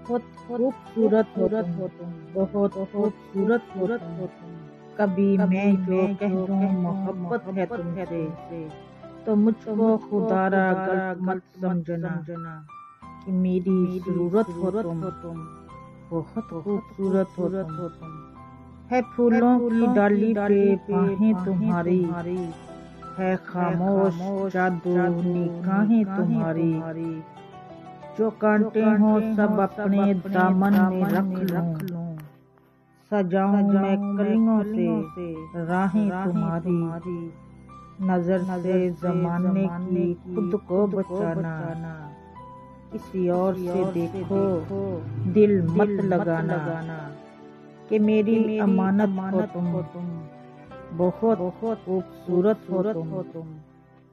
بہت خوبصورت ہو تم، بہت خوبصورت ہو تم۔ کبھی میں جو کہہ دوں محبت ہے تم سے، تو مجھ کو خدا را غلط مت سمجھنا کہ میری ضرورت ہو تم، بہت خوبصورت ہو تم۔ ہے پھولوں کی ڈالی پہ باہیں تمہاری، ہے خاموش جادو نگاہیں تمہاری۔ جو کانٹے ہوں سب اپنے دامن میں رکھ لوں، سجاؤں میں کلیوں سے راہیں تمہاری۔ نظر سے زمانے کی خود کو بچانا، کسی اور سے دیکھو دل مت لگانا، کہ میری امانت ہو تم، بہت خوبصورت ہو تم۔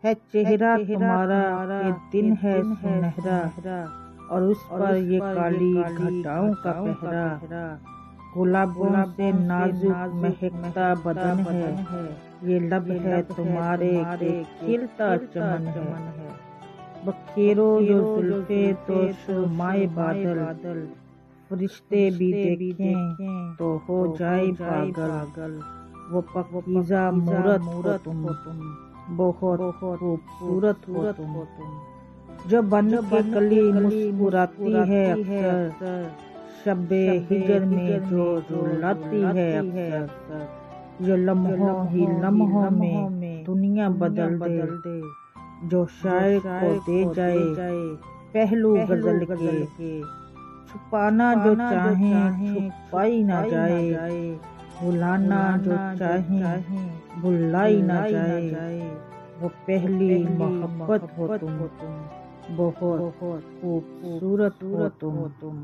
ہے چہرہ تمہارا کہ دن ہے سنہرا، اور اس پر یہ کالی گھٹاؤں کا پہرا۔ گلابوں سے نازک مہکتا بدن ہے، یہ لب ہے تمہارے کہ کھلتا چمن ہے۔ بکھیرو جو زلفیں تو سرمائے بادل، فرشتے بھی دیکھیں تو ہو جائے پاگل۔ وہ پاکیزہ مورت ہو تم، بہت خوبصورت ہو تم۔ جو بن کے کلی مسکراتی ہے اکثر، شب ہجر میں جو رلاتی ہے اکثر۔ جو لمحوں ہی لمحوں میں دنیا بدل دے، جو شاعر کو دے جائے پہلو غزل کے۔ چھپانا جو چاہیں چھپائی نہ جائے، بھلانا جو چاہیں بھلائی نہ جائے۔ وہ پہلی محبت ہو تم، بہت خوبصورت ہو تم۔